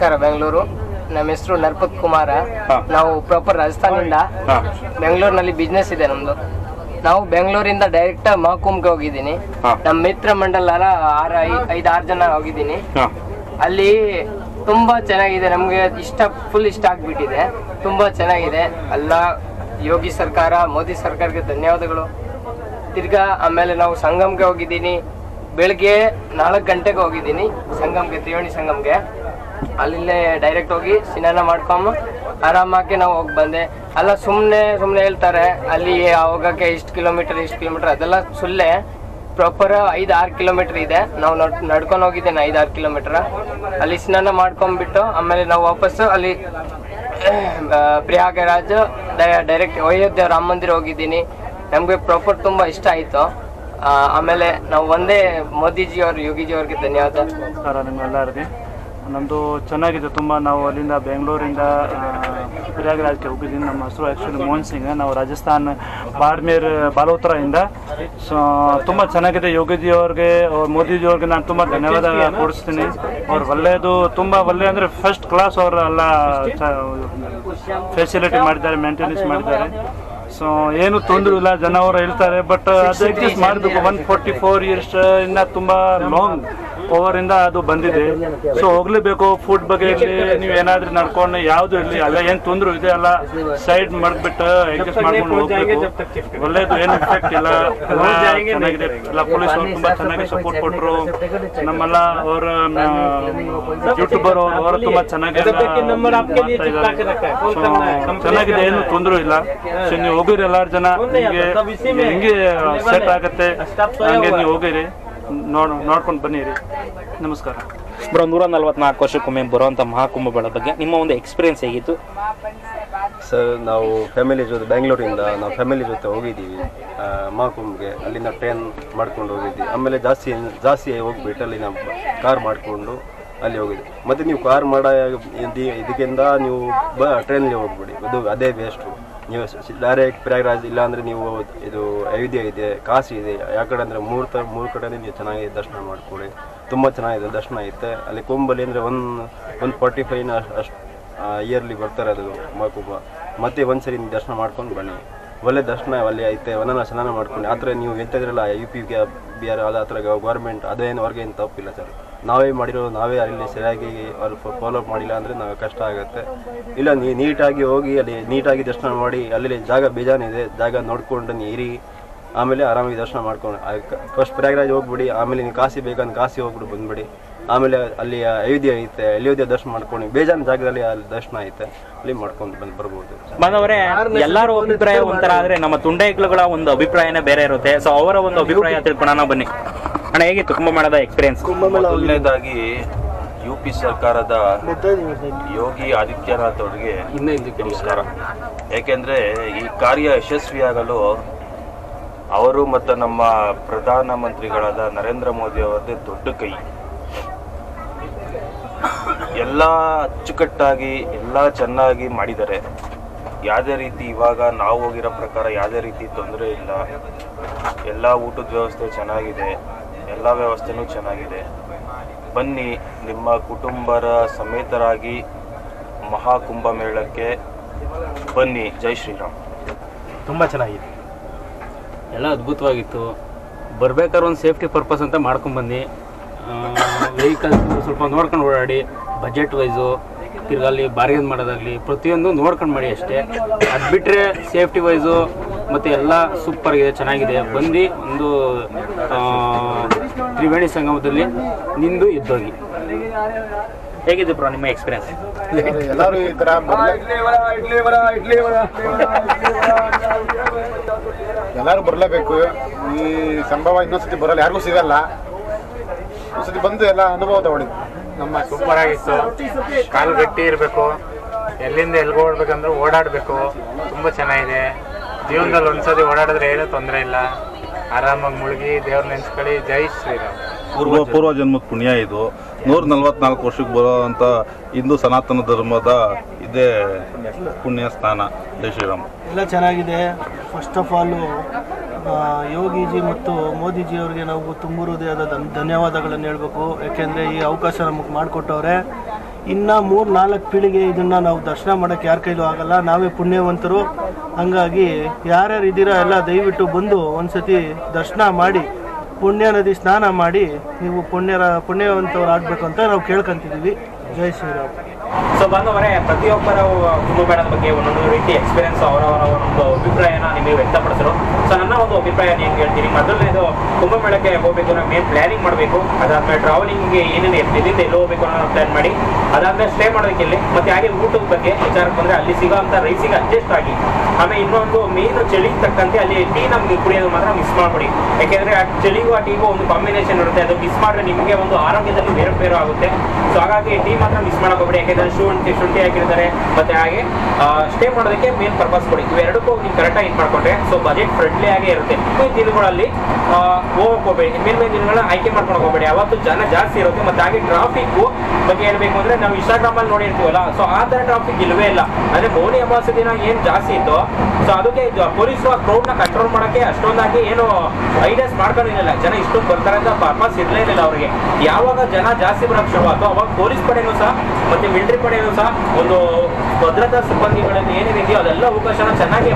ನಮಸ್ಕಾರ. ಬೆಂಗಳೂರು. ನಮ್ಮ ಹೆಸರು ನರಪತ್ ಕುಮಾರ. ನಾವು ಪ್ರಾಪರ್ ರಾಜಸ್ಥಾನಿಂದ. ಬೆಂಗಳೂರಿನಲ್ಲಿ ಬಿಸ್ನೆಸ್ ಇದೆ ನಮ್ದು. ನಾವು ಬೆಂಗಳೂರಿಂದ ಡೈರೆಕ್ಟ್ ಮಹಾಕುಂಭಕ್ಕೆ ಹೋಗಿದ್ದೀನಿ. ನಮ್ಮ ಮಿತ್ರ ಮಂಡಲ 5-6 ಜನ ಹೋಗಿದ್ದೀನಿ. ಅಲ್ಲಿ ತುಂಬಾ ಚೆನ್ನಾಗಿದೆ. ನಮ್ಗೆ ಫುಲ್ ಇಷ್ಟ ಆಗ್ಬಿಟ್ಟಿದೆ. ತುಂಬಾ ಚೆನ್ನಾಗಿದೆ. ಎಲ್ಲ ಯೋಗಿ ಸರ್ಕಾರ, ಮೋದಿ ಸರ್ಕಾರಕ್ಕೆ ಧನ್ಯವಾದಗಳು. ತಿರ್ಗಾ ಆಮೇಲೆ ನಾವು ಸಂಗಮ್ಗೆ ಹೋಗಿದ್ದೀನಿ. ಬೆಳಗ್ಗೆ 4 ಗಂಟೆಗೆ ಹೋಗಿದ್ದೀನಿ ಸಂಗಮ್ಗೆ, ತ್ರಿವೇಣಿ ಸಂಗಮ್ಗೆ. ಅಲ್ಲೇ ಡೈರೆಕ್ಟ್ ಹೋಗಿ ಸ್ನಾನ ಮಾಡ್ಕೊಂಡು ಆರಾಮಾಗಿ ನಾವು ಹೋಗಿ ಬಂದೆ. ಅಲ್ಲ ಸುಮ್ಮನೆ ಹೇಳ್ತಾರೆ ಅಲ್ಲಿ ಹೋಗಕ್ಕೆ ಇಷ್ಟು ಕಿಲೋಮೀಟರ್ ಅದೆಲ್ಲ ಸುಳ್ಳೆ. ಪ್ರಾಪರ್ 5-6 ಕಿಲೋಮೀಟರ್ ಇದೆ. ನಾವು ನಡ್ಕೊಂಡು ಹೋಗಿದ್ದೇನೆ 5-6 ಕಿಲೋಮೀಟರ್. ಅಲ್ಲಿ ಸ್ನಾನ ಮಾಡ್ಕೊಂಡ್ಬಿಟ್ಟು ಆಮೇಲೆ ನಾವು ವಾಪಸ್ಸು ಅಲ್ಲಿ ಪ್ರಯಾಗರಾಜ್ ಡೈರೆಕ್ಟ್ ಅಯೋಧ್ಯೆ ರಾಮ ಮಂದಿರ ಹೋಗಿದ್ದೀನಿ. ನಮಗೆ ಪ್ರಾಪರ್ ತುಂಬ ಇಷ್ಟ ಆಯಿತು. ಆಮೇಲೆ ನಾವು ಒಂದೇ ಮೋದಿಜಿಯವರು, ಯೋಗಿಜಿಯವ್ರಿಗೆ ಧನ್ಯವಾದ. ನಮಸ್ಕಾರ ನಿಮ್ಮೆಲ್ಲರಿಗೆ. ನಮ್ಮದು ಚೆನ್ನಾಗಿದೆ ತುಂಬ. ನಾವು ಅಲ್ಲಿಂದ ಬೆಂಗಳೂರಿಂದ ಪ್ರಯಾಗರಾಜ್ಗೆ ಹೋಗಿದ್ದೀನಿ. ನಮ್ಮ ಹೆಸರು ಆ್ಯಕ್ಚುಲಿ ಮೋಹನ್ ಸಿಂಗ್. ನಾವು ರಾಜಸ್ಥಾನ್ ಬಾಡ್ಮೇರ್ ಬಾಲೋತ್ರದಿಂದ. ಸೊ ತುಂಬ ಚೆನ್ನಾಗಿದೆ. ಯೋಗಿಜಿಯವ್ರಿಗೆ, ಮೋದಿಜಿಯವ್ರಿಗೆ ನಾನು ತುಂಬ ಧನ್ಯವಾದ ಕೊಡಿಸ್ತೀನಿ. ಅವ್ರು ಒಳ್ಳೆಯದು, ತುಂಬ ಒಳ್ಳೆಯ ಅಂದರೆ ಫಸ್ಟ್ ಕ್ಲಾಸ್. ಅವರು ಎಲ್ಲ ಫೆಸಿಲಿಟಿ ಮಾಡಿದ್ದಾರೆ, ಮೇಂಟೆನೆನ್ಸ್ ಮಾಡಿದ್ದಾರೆ. ಸೊ ಏನು ತೊಂದರೆ ಇಲ್ಲ. ಜನ ಅವರು ಹೇಳ್ತಾರೆ, ಬಟ್ ಅದು ಎಕ್ಸಿಸ್ಟ್ ಮಾಡಬೇಕು. 144 ಇಯರ್ಸ್ ಇಂದ ತುಂಬ ಲಾಂಗ್ ಓವರಿಂದ ಅದು ಬಂದಿದೆ. ಸೊ ಹೋಗ್ಲೇಬೇಕು. ಫುಡ್ ಬಗ್ಗೆ ಇರಲಿ, ನೀವು ಏನಾದ್ರೂ ನಡ್ಕೊಂಡು ಯಾವುದು ಇರಲಿ, ಅಲ್ಲ ಏನು ತೊಂದರೆ ಇದೆ ಅಲ್ಲ ಸೈಡ್ ಮಾಡಿಬಿಟ್ಟು ಅಡ್ಜಸ್ಟ್ ಮಾಡ್ಕೊಂಡು ಹೋಗ್ಬೇಕು. ಒಳ್ಳೇದು, ಏನು ಇಫೆಕ್ಟ್ ಇಲ್ಲ, ಚೆನ್ನಾಗಿದೆ. ಎಲ್ಲ ಪೊಲೀಸ್ ಅವರು ತುಂಬ ಚೆನ್ನಾಗಿ ಸಪೋರ್ಟ್ ಕೊಟ್ಟರು. ನಮ್ಮೆಲ್ಲ ಅವರ ಯೂಟ್ಯೂಬರ್ ಅವರು ತುಂಬ ಚೆನ್ನಾಗಿ ಚೆನ್ನಾಗಿದೆ, ಏನು ತೊಂದರೆ ಇಲ್ಲ. ಸೊ ನೀವು ಹೋಗಿರಿ ಎಲ್ಲಾರು ಜನ, ಹೆಂಗೆ ಸೆಟ್ ಆಗುತ್ತೆ ಹಂಗೆ ನೀವು ಹೋಗಿರಿ, ನೋಡ್ಕೊಂಡು ಬನ್ನಿರಿ. ನಮಸ್ಕಾರ. 144 ವರ್ಷಕ್ಕೊಮ್ಮೆ ಬರುವಂಥ ಮಹಾಕುಂಭಮೇಳ ಬಗ್ಗೆ ನಿಮ್ಮ ಒಂದು ಎಕ್ಸ್ಪೀರಿಯನ್ಸ್ ಹೇಗಿತ್ತು ಸರ್? ನಾವು ಫ್ಯಾಮಿಲಿ ಜೊತೆ ಬೆಂಗಳೂರಿಂದ ನಾವು ಫ್ಯಾಮಿಲಿ ಜೊತೆ ಹೋಗಿದ್ದೀವಿ ಮಹಾಕುಂಭಗೆ. ಅಲ್ಲಿಂದ ಟ್ರೈನ್ ಮಾಡ್ಕೊಂಡು ಹೋಗಿದ್ವಿ. ಆಮೇಲೆ ಜಾಸ್ತಿ ಹೋಗ್ಬಿಟ್ಟು ಅಲ್ಲಿ ನಾವು ಕಾರ್ ಮಾಡಿಕೊಂಡು ಅಲ್ಲಿ ಹೋಗಿದ್ವಿ. ಮತ್ತು ನೀವು ಕಾರ್ ಮಾಡೋ ಇದಕ್ಕಿಂತ ನೀವು ಟ್ರೈನಲ್ಲಿ ಹೋಗ್ಬಿಡಿ, ಅದೇ ಬೆಸ್ಟು. ನೀವು ಡೈರೆಕ್ಟ್ ಪ್ರಯಾಗರಾಜ್, ಇಲ್ಲಾಂದರೆ ನೀವು ಇದು ಅಯೋಧ್ಯೆ ಇದೆ, ಕಾಶಿ ಇದೆ. ಯಾಕಡೆ ಅಂದರೆ ಮೂರು ಕಡೆ ನೀವು ಚೆನ್ನಾಗಿ ದರ್ಶನ ಮಾಡ್ಕೊಳ್ಳಿ. ತುಂಬ ಚೆನ್ನಾಗಿದೆ ದರ್ಶನ ಐತೆ ಅಲ್ಲಿ. ಕುಂಭಲ್ಲಿ ಅಂದರೆ 145 ಅಷ್ಟು ಇಯರ್ಲಿ ಬರ್ತಾರೆ ಅದು ಮಹಾಕುಂಭ. ಮತ್ತೆ ಒಂದ್ಸರಿ ನೀವು ದರ್ಶನ ಮಾಡ್ಕೊಂಡು ಬನ್ನಿ. ಒಳ್ಳೆ ದರ್ಶನ ಅಲ್ಲಿ ಐತೆ. ಒಂದೊಂದು ಸ್ನಾನ ಮಾಡ್ಕೊಂಡು ಆ ಥರ ನೀವು ಎಂತಿದ್ರಲ್ಲ UP ಬಿಹಾರ್ ಅದು ಆ ಥರ ಗೌರ್ಮೆಂಟ್ ಅದೇನು ಅವ್ರಿಗೇನು ತಪ್ಪಿಲ್ಲ ಸರ್. ನಾವೇ ಮಾಡಿರೋ, ನಾವೇ ಅಲ್ಲಿ ಸರಿಯಾಗಿ ಅವ್ರು ಫಾಲೋ ಅಪ್ ಮಾಡಿಲ್ಲ ಅಂದರೆ ನಾವು ಕಷ್ಟ ಆಗುತ್ತೆ. ಇಲ್ಲ ನೀವು ನೀಟಾಗಿ ಹೋಗಿ ಅಲ್ಲಿ ನೀಟಾಗಿ ದರ್ಶನ ಮಾಡಿ, ಅಲ್ಲಿ ಜಾಗ ಬೇಜಾನಿದೆ, ಜಾಗ ನೋಡ್ಕೊಂಡು ನೀರಿ ಆಮೇಲೆ ಆರಾಮಾಗಿ ದರ್ಶನ ಮಾಡ್ಕೊಂಡು ಫಸ್ಟ್ ಪ್ರಯಾಗರಾಜ್ ಹೋಗ್ಬಿಡಿ. ಆಮೇಲೆ ನೀವು ಕಾಶಿ ಬೇಕಂದ್ರೆ ಕಾಶಿ ಹೋಗ್ಬಿಟ್ಟು ಬಂದ್ಬಿಡಿ. ಆಮೇಲೆ ಅಲ್ಲಿ ಅಯೋಧ್ಯೆ ಐತೆ, ಅಯೋಧ್ಯೆ ದರ್ಶನ ಮಾಡ್ಕೊಂಡು ಬೇಜಾನ್ ಜಾಗದಲ್ಲಿ ಅಲ್ಲಿ ದರ್ಶನ ಐತೆ, ಅಲ್ಲಿ ಮಾಡ್ಕೊಂಡು ಬರ್ಬೋದು. ಬಂದವರೇ, ಎಲ್ಲರೂ ಅಭಿಪ್ರಾಯ ಒಂಥರ ಆದರೆ ನಮ್ಮ ತುಂಡೈಕ್ಳುಗಳ ಒಂದು ಅಭಿಪ್ರಾಯನೇ ಬೇರೆ ಇರುತ್ತೆ. ಸೊ ಅವರ ಒಂದು ಅಭಿಪ್ರಾಯ ತಿಳ್ಕೊಳ್ಳೋಣ ಬನ್ನಿ. ಅಣ್ಣ, ಹೇಗಿತ್ತು ಕುಂಭಮೇಳದ ಎಕ್ಸ್ಪೀರಿಯನ್ಸ್? ಮೊದಲನೇದಾಗಿ UP ಸರ್ಕಾರದ ಯೋಗಿ ಆದಿತ್ಯನಾಥ್ ಅವರಿಗೆ ನಮಸ್ಕಾರ. ಏಕೆಂದರೆ ಈ ಕಾರ್ಯ ಯಶಸ್ವಿಯಾಗಲು ಅವರು ಮತ್ತು ನಮ್ಮ ಪ್ರಧಾನಮಂತ್ರಿಗಳಾದ ನರೇಂದ್ರ ಮೋದಿ ಅವರದೇ ದೊಡ್ಡ ಕೈ. ಎಲ್ಲ ಅಚ್ಚುಕಟ್ಟಾಗಿ ಎಲ್ಲ ಚೆನ್ನಾಗಿ ಮಾಡಿದ್ದಾರೆ. ಯಾವುದೇ ರೀತಿ ಇವಾಗ ನಾವು ಹೋಗಿರೋ ಪ್ರಕಾರ ಯಾವುದೇ ರೀತಿ ತೊಂದರೆ ಇಲ್ಲ. ಎಲ್ಲ ಊಟದ ವ್ಯವಸ್ಥೆ ಚೆನ್ನಾಗಿದೆ, ಎಲ್ಲ ವ್ಯವಸ್ಥೆನೂ ಚೆನ್ನಾಗಿದೆ. ಬನ್ನಿ, ನಿಮ್ಮ ಕುಟುಂಬರ ಸಮೇತರಾಗಿ ಮಹಾಕುಂಭಮೇಳಕ್ಕೆ ಬನ್ನಿ. ಜೈ ಶ್ರೀರಾಮ್. ತುಂಬ ಚೆನ್ನಾಗಿದೆ, ಎಲ್ಲ ಅದ್ಭುತವಾಗಿತ್ತು. ಬರ್ಬೇಕಾದ್ರೆ ಒಂದು ಸೇಫ್ಟಿ ಪರ್ಪಸ್ ಅಂತ ಮಾಡ್ಕೊಂಡ್ಬಂದು ವೆಹಿಕಲ್ಸ್ ಸ್ವಲ್ಪ ನೋಡ್ಕೊಂಡು ಓಡಾಡಿ, ಬಜೆಟ್ ವೈಸು ತಿರ್ಗಲ್ಲಿ ಬಾರ್ಗೇನ್ ಮಾಡೋದಾಗಲಿ ಪ್ರತಿಯೊಂದು ನೋಡ್ಕೊಂಡು ಮಾಡಿ ಅಷ್ಟೇ. ಅದು ಬಿಟ್ಟರೆ ಸೇಫ್ಟಿ ವೈಸು ಮತ್ತು ಎಲ್ಲ ಸೂಪರಾಗಿದೆ, ಚೆನ್ನಾಗಿದೆ. ಬಂದು ಒಂದು ತ್ರಿವೇಣಿ ಸಂಗಮದಲ್ಲಿ ನಿಂದು ಇದ್ದೋಗಿ. ಹೇಗಿದೆ ಬ್ರೋ ನಿಮ್ಮ ಎಕ್ಸ್ಪೀರಿಯನ್ಸ್? ಎಲ್ಲರೂ ಈ ಥರ ಎಲ್ಲರೂ ಬರಲೇಬೇಕು. ಈ ಸಂಭವ ಇನ್ನೊಂದ್ಸತಿ ಬರಲ್ಲ, ಯಾರಿಗೂ ಸಿಗಲ್ಲ. ಒಂದ್ಸತಿ ಬಂದು ಎಲ್ಲ ಅನುಭವ ತಗೊಳ್ಳಿ. ನಮ್ಮ ಸೂಪರ್ ಆಗಿತ್ತು. ಕಾಲು ಗಟ್ಟಿ ಇರಬೇಕು, ಎಲ್ಲಿಂದ ಎಲ್ಲಿಗೆ ಓಡಬೇಕಂದ್ರೆ ಓಡಾಡಬೇಕು. ತುಂಬ ಚೆನ್ನಾಗಿದೆ. ಜೀವನದಲ್ಲಿ ಒಂದ್ಸತಿ ಓಡಾಡಿದ್ರೆ ಏನೂ ತೊಂದರೆ ಇಲ್ಲ. ಆರಾಮಾಗಿ ಮುಳುಗಿ ದೇವ್ರ ನೆನೆಸ್ಕೊಳ್ಳಿ. ಜೈ ಶ್ರೀರಾಮ್. ಪೂರ್ವ ಜನ್ಮದ ಪುಣ್ಯ ಇದು. 144 ವರ್ಷಕ್ಕೆ ಬರೋವಂಥ ಹಿಂದೂ ಸನಾತನ ಧರ್ಮದ ಇದೇ ಪುಣ್ಯ ಸ್ಥಾನ. ಜೈ ಶ್ರೀರಾಮ್. ಎಲ್ಲ ಚೆನ್ನಾಗಿದೆ. ಫಸ್ಟ್ ಆಫ್ ಆಲು ಯೋಗಿಜಿ ಮತ್ತು ಮೋದಿಜಿ ಅವರಿಗೆ ನಾವು ತುಂಬ ಹೃದಯದ ಧನ್ಯವಾದಗಳನ್ನು ಹೇಳಬೇಕು. ಯಾಕೆಂದರೆ ಈ ಅವಕಾಶ ನಮಗೆ ಮಾಡಿಕೊಟ್ಟವ್ರೆ. ಇನ್ನು 3-4 ಪೀಳಿಗೆ ಇದನ್ನು ನಾವು ದರ್ಶನ ಮಾಡೋಕ್ಕೆ ಯಾರ ಕೈಲೂ ಆಗಲ್ಲ. ನಾವೇ ಪುಣ್ಯವಂತರು. ಹಂಗಾಗಿ ಯಾರ್ಯಾರು ಇದ್ದೀರಾ ಎಲ್ಲ ದಯವಿಟ್ಟು ಬಂದು ಒಂದ್ಸತಿ ದರ್ಶನ ಮಾಡಿ ಪುಣ್ಯ ನದಿ ಸ್ನಾನ ಮಾಡಿ ನೀವು ಪುಣ್ಯವಂತರಾಗಬೇಕು ಅಂತ ನಾವು ಕೇಳ್ಕೊಂತಿದ್ದೀವಿ. ಜೈ ಶ್ರೀರಾಮ್. ಸೊ ಬಂದವರೇ, ಪ್ರತಿಯೊಬ್ಬರ ಕುಂಭಮೇಳದ ಬಗ್ಗೆ ಒಂದೊಂದು ರೀತಿ ಎಕ್ಸ್ಪೀರಿಯನ್ಸ್ ಅವರವರ ಒಂದು ಅಭಿಪ್ರಾಯನ ನಿಮಗೆ ವ್ಯಕ್ತಪಡಿಸಿದ್ರು. ಸೊ ನನ್ನ ಒಂದು ಅಭಿಪ್ರಾಯ ಏನು ಹೇಳ್ತೀನಿ, ಮೊದಲನೇದು ಕುಂಭಮೇಳಕ್ಕೆ ಹೋಗಬೇಕು ನಾವು ಮೇನ್ ಪ್ಲಾನಿಂಗ್ ಮಾಡಬೇಕು. ಅದಾದ್ಮೇಲೆ ಟ್ರಾವೆಲಿಂಗ್ಗೆ ಏನೇನು ಎಲ್ಲಿಂದ ಎಲ್ಲಿ ಹೋಗಬೇಕು ಅನ್ನೋ ಪ್ಲಾನ್ ಮಾಡಿ, ಅದಾದ್ಮೇಲೆ ಸ್ಟೇ ಮಾಡೋದಕ್ಕೆ ಇಲ್ಲಿ, ಮತ್ತೆ ಹಾಗೆ ಊಟದ ಬಗ್ಗೆ ವಿಚಾರಕ್ಕೆ ಬಂದರೆ ಅಲ್ಲಿ ಸಿಗೋಂಥ ರೈಸಿಗೆ ಅಡ್ಜಸ್ಟ್ ಆಗಿ. ಆಮೇಲೆ ಇನ್ನೊಂದು ಮೇನ್ ಚಳಿಗೆ ತಕ್ಕಂತೆ ಅಲ್ಲಿ ಟೀ ನಮ್ಗೆ ಕುಡಿಯೋದು ಮಾತ್ರ ಮಿಸ್ ಮಾಡಬೇಡಿ. ಯಾಕೆಂದರೆ ಆ ಚಳಿಗೂ ಆ ಟೀಗೂ ಒಂದು ಕಾಂಬಿನೇಷನ್ ಇರುತ್ತೆ. ಅದು ಮಿಸ್ ಮಾಡಿದ್ರೆ ನಿಮಗೆ ಒಂದು ಆರೋಗ್ಯದಲ್ಲಿ ಬೇರೆ ಆಗುತ್ತೆ. ಸೊ ಹಾಗಾಗಿ ಟೀ ಮಾತ್ರ ಮಿಸ್ ಮಾಡೋಕೋಬೇಡಿ. ಯಾಕೆಂದರೆ ಶುಂಠಿ ಹಾಕಿರ್ತಾರೆ. ಮತ್ತೆ ಹಾಗೆ ಸ್ಟೇ ಮಾಡೋದಕ್ಕೆ ಮೇನ್ ಪರ್ಪಸ್ ಕೊಡಿ. ಇವೆರಡಕ್ಕೂ ನೀವು ಕರೆಕ್ಟಾಗಿ ಇದು ಮಾಡ್ಕೊಂಡ್ರೆ ಸೊ ಬಜೆಟ್ ಫ್ರೆಂಡ್ಲಿ ಆಗೇ ಇರುತ್ತೆ. ದಿನಗಳಲ್ಲಿ ಹೋಗಕ್ಕೆ ಹೋಗಬೇಡಿ, ಮೇನ್ ದಿನಗಳನ್ನ ಆಯ್ಕೆ ಮಾಡ್ಕೊಂಡು ಹೋಗಬೇಡಿ. ಅವತ್ತು ಜನ ಜಾಸ್ತಿ ಇರುತ್ತೆ. ಮತ್ತೆ ಹಾಗೆ ಟ್ರಾಫಿಕ್ ಬಗ್ಗೆ ಹೇಳ್ಬೇಕು ಅಂದ್ರೆ ನಾವು ಇನ್ಸ್ಟಾಗ್ರಾಮಲ್ಲಿ ನೋಡಿರ್ತೀವಲ್ಲ, ಸೊ ಆ ಥರ ಟ್ರಾಫಿಕ್ ಇಲ್ಲವೇ ಇಲ್ಲ. ಅಂದ್ರೆ ಮೌನಿ ಅಮಾವಾಸ್ಯೆ ದಿನ ಏನು ಜಾಸ್ತಿ ಇತ್ತು, ಸೊ ಅದಕ್ಕೆ ಪೊಲೀಸರು ಆ ಕ್ರೌಡ್ನ ಕಂಟ್ರೋಲ್ ಮಾಡೋಕ್ಕೆ ಅಷ್ಟೊಂದಾಗಿ ಏನು ಐಡಿಯಾಸ್ ಮಾಡ್ಕೊಂಡಿರಲಿಲ್ಲ. ಜನ ಇಷ್ಟೊಂದು ಬರ್ತಾರೆ ಅಂತ ಪರ್ಪಸ್ ಇರಲಿಲ್ಲ ಅವರಿಗೆ. ಯಾವಾಗ ಜನ ಜಾಸ್ತಿ ಬರೋಕ್ಕೆ ಶುರುವಾಯಿತು ಅವಾಗ ಪೊಲೀಸ್ ಪಡೆಯೂ ಸಹ ಮತ್ತೆ ಮಿಲಿಟರಿ ಪಡೆಯೂ ಸಹ ಒಂದು ಭದ್ರತಾ ಸಿಬ್ಬಂದಿಗಳಲ್ಲಿ ಏನೇನಿದೆಯೋ ಅದೆಲ್ಲ ಅವಕಾಶನ ಚೆನ್ನಾಗಿ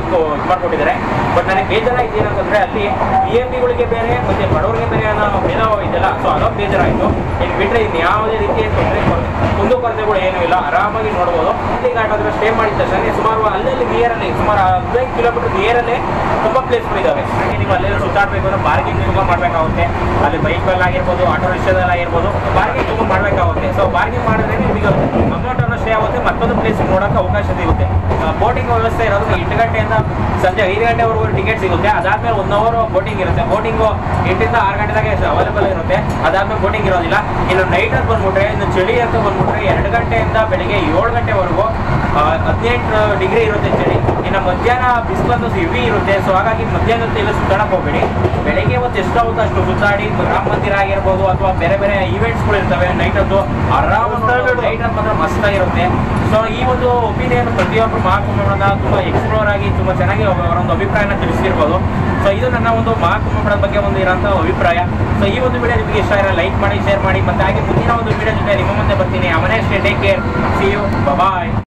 ಮಾಡ್ಕೊಟ್ಟಿದ್ದಾರೆ. ಬಟ್ ನನಗೆ ಬೇಜಾರಾಯ್ತು ಏನಂತಂದ್ರೆ ಅಲ್ಲಿ EMPಗಳಿಗೆ ಬೇರೆ ಮತ್ತೆ ಬಡವರಿಗೆ ಬೇರೆ ಅನ್ನೋ ಭೇದ ಇದೆಯಲ್ಲ, ಸೊ ಅದೊಂದು ಬೇಜಾರಾಯಿತು. ಇನ್ನು ಬಿಟ್ಟರೆ ಇನ್ನು ಯಾವುದೇ ರೀತಿಯ ಕುಂದುಕೊರತೆಗಳು ಏನೂ ಇಲ್ಲ, ಆರಾಮಾಗಿ ನೋಡ್ಬೋದು. ಇಲ್ಲಿ ಘಾಟ್ ಹತ್ರ ಸ್ಟೇ ಮಾಡಿದ ತಕ್ಷಣ ಸುಮಾರು ಅಲ್ಲಲ್ಲಿ ನಿಯರಲ್ಲಿ ಸುಮಾರು 15 ಕಿಲೋಮೀಟರ್ ನಿಯರಲ್ಲೇ ತುಂಬ ಪ್ಲೇಸ್ಗಳಿದ್ದಾವೆ. ನೀವು ಅಲ್ಲೆಲ್ಲ ಸುತ್ತಾಡಬೇಕು ಅಂದ್ರೆ ಪಾರ್ಕಿಂಗ್ ತುಂಬ ಮಾಡಬೇಕಾಗುತ್ತೆ. ಅಲ್ಲಿ ಬೈಕಲ್ಲಿ ಆಗಿರ್ಬೋದು, ಆಟೋ ರಿಕ್ಷಾದಲ್ಲಿ ಆಗಿರ್ಬೋದು, ಪಾರ್ಕಿಂಗ್ ತುಂಬ ಮಾಡಬೇಕಾಗುತ್ತೆ. ಸೊ ಪಾರ್ಕಿಂಗ್ ಮಾಡಿದ್ರೆ ನಿಮಗೆ ಅಮೌಂಟ್ ಅನ್ನೋ ಸ್ಟೇ ಆಗುತ್ತೆ, ಮತ್ತೊಂದು ಪ್ಲೇಸ್ ನೋಡೋಕೆ ಅವಕಾಶ ಸಿಗುತ್ತೆ. ಬೋಟಿಂಗ್ ವ್ಯವಸ್ಥೆ ಇರೋದು 8 ಗಂಟೆಯಿಂದ ಸಂಜೆ 5 ಗಂಟೆವರೆಗೂ ಟಿಕೆಟ್ ಸಿಗುತ್ತೆ. ಅದಾದ್ಮೇಲೆ 1 ಅವರ್ ಬೋಟಿಂಗ್ ಇರುತ್ತೆ. ಬೋಟಿಂಗು 8 ರಿಂದ 6 ಗಂಟೆದಾಗೆ ಅವೈಲೇಬಲ್ ಇರುತ್ತೆ. ಅದಾದ್ಮೇಲೆ ಬೋಟಿಂಗ್ ಇರೋದಿಲ್ಲ. ಇನ್ನು ನೈಟ್ ಅಂತ ಬಂದ್ಬಿಟ್ರೆ, ಇನ್ನು ಚಳಿ ಅಂತ ಬಂದ್ಬಿಟ್ರೆ 2 ಗಂಟೆಯಿಂದ ಬೆಳಿಗ್ಗೆ 7 ಗಂಟೆವರೆಗೂ 18 ಡಿಗ್ರಿ ಇರುತ್ತೆ ಚಳಿ. ಇನ್ನು ಮಧ್ಯಾಹ್ನ ಬಿಸಿಲಂತೂ ಹೆವಿ ಇರುತ್ತೆ. ಸೊ ಹಾಗಾಗಿ ಮಧ್ಯಾಹ್ನ ಎಲ್ಲ ಸುತ್ತಾಡಕ್ಕೆ ಹೋಗಬೇಡಿ. ಬೆಳಗ್ಗೆ ಹೊತ್ತು ಎಷ್ಟಾಗುತ್ತೋ ಅಷ್ಟು ಸುತ್ತಾಡಿ ರಾಮ ಮಂದಿರ ಆಗಿರ್ಬೋದು ಅಥವಾ ಬೇರೆ ಈವೆಂಟ್ಸ್ಗಳು ಇರ್ತವೆ ನೈಟ್ ಹೊತ್ತು ಆರಾಮ ನೈಟ್ ಅಂತ ಮಾತ್ರ ಮಸ್ತಾಗಿರುತ್ತೆ. ಸೊ ಈ ಒಂದು ಒಪಿನಿಯನ್ ಪ್ರತಿಯೊಬ್ಬರು ಮಹಾಕುಂಭಮೇಳನ ತುಂಬ ಎಕ್ಸ್ಪ್ಲೋರ್ ಆಗಿ ತುಂಬ ಚೆನ್ನಾಗಿ ಅವರೊಂದು ಅಭಿಪ್ರಾಯನ ತಿಳಿಸಿರ್ಬೋದು. ಸೊ ಇದು ನನ್ನ ಒಂದು ಮಹಾಕುಂಭಮೇಳದ ಬಗ್ಗೆ ಒಂದು ಇರೋಂಥ ಅಭಿಪ್ರಾಯ. ಸೊ ಈ ಒಂದು ವಿಡಿಯೋ ನಿಮಗೆ ಇಷ್ಟ ಇರೋ ಲೈಕ್ ಮಾಡಿ, ಶೇರ್ ಮಾಡಿ. ಮತ್ತೆ ಹಾಗೆ ಮುಂದಿನ ಒಂದು ವಿಡಿಯೋ ಜೊತೆ ನಿಮ್ಮ ಮುಂದೆ ಬರ್ತೀನಿ. ಅವನೇ take care, see you, bye.